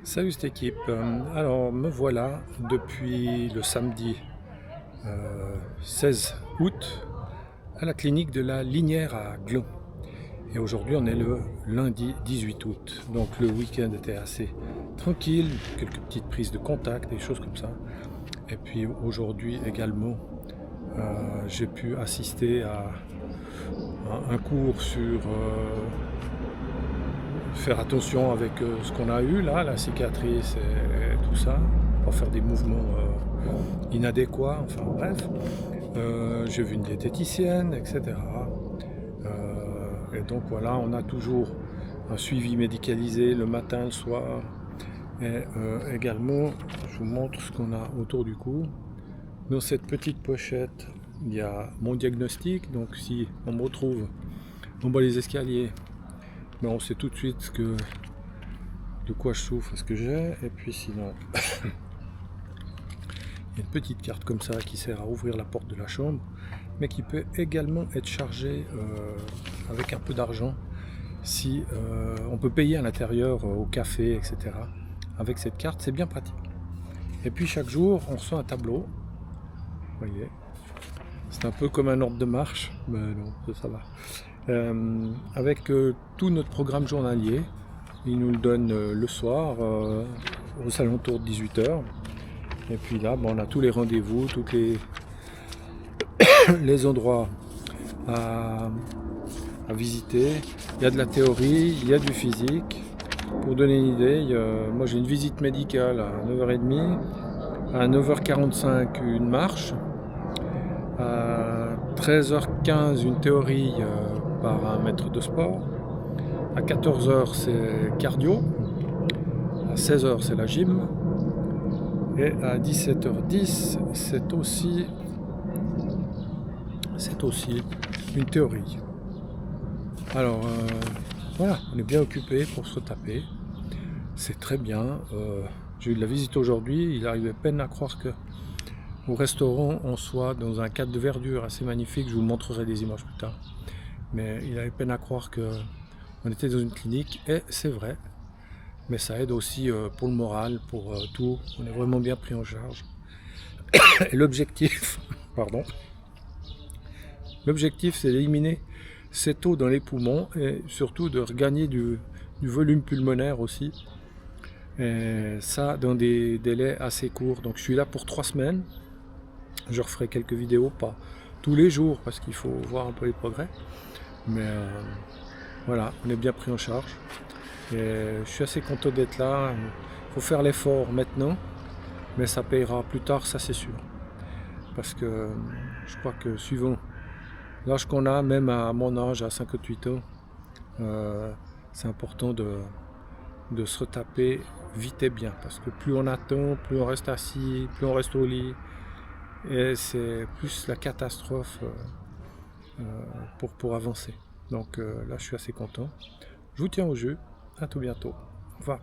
Salut cette équipe. Alors me voilà depuis le samedi 16 août à la clinique de la Linière à Glun. Et aujourd'hui on est le lundi 18 août. Donc le week-end était assez tranquille, quelques petites prises de contact, des choses comme ça. Et puis aujourd'hui également j'ai pu assister à un cours sur faire attention avec ce qu'on a eu là, la cicatrice et tout ça, pas faire des mouvements inadéquats, enfin bref. J'ai vu une diététicienne, etc. Et donc voilà, on a toujours un suivi médicalisé le matin, le soir. Et également, je vous montre ce qu'on a autour du cou. Dans cette petite pochette, il y a mon diagnostic. Donc si on me retrouve en bas des escaliers, ben on sait tout de suite de quoi je souffre, ce que j'ai. Et puis sinon, il y a une petite carte comme ça qui sert à ouvrir la porte de la chambre, mais qui peut également être chargée avec un peu d'argent. Si on peut payer à l'intérieur au café, etc. Avec cette carte, c'est bien pratique. Et puis chaque jour, on reçoit un tableau. Vous voyez, c'est un peu comme un ordre de marche, mais non, ça va. Avec tout notre programme journalier. Il nous le donne le soir, aux alentours de 18 h. Et puis là, on a tous les rendez-vous, tous les endroits à visiter. Il y a de la théorie, il y a du physique. Pour donner une idée, moi j'ai une visite médicale à 9h30, à 9h45 une marche, à 13h15 une théorie par un maître de sport, à 14h c'est cardio, à 16h c'est la gym, et à 17h10 c'est aussi une théorie. Alors voilà, on est bien occupé pour se retaper, c'est très bien. J'ai eu de la visite aujourd'hui, il arrivait à peine à croire que au restaurant on soit dans un cadre de verdure assez magnifique, je vous montrerai des images plus tard. Mais il avait peine à croire qu'on était dans une clinique, et c'est vrai. Mais ça aide aussi pour le moral, pour tout. On est vraiment bien pris en charge. Et l'objectif, pardon, l'objectif c'est d'éliminer cette eau dans les poumons et surtout de regagner du volume pulmonaire aussi. Et ça dans des délais assez courts. Donc je suis là pour 3 semaines. Je referai quelques vidéos, pas tous les jours parce qu'il faut voir un peu les progrès. Mais voilà, on est bien pris en charge. Et je suis assez content d'être là. Il faut faire l'effort maintenant, mais ça payera plus tard, ça c'est sûr. Parce que je crois que suivant l'âge qu'on a, même à mon âge, à 58 ans, c'est important de se retaper vite et bien. Parce que plus on attend, plus on reste assis, plus on reste au lit. Et c'est plus la catastrophe pour avancer. Donc là, je suis assez content. Je vous tiens au jeu. À tout bientôt. Au revoir.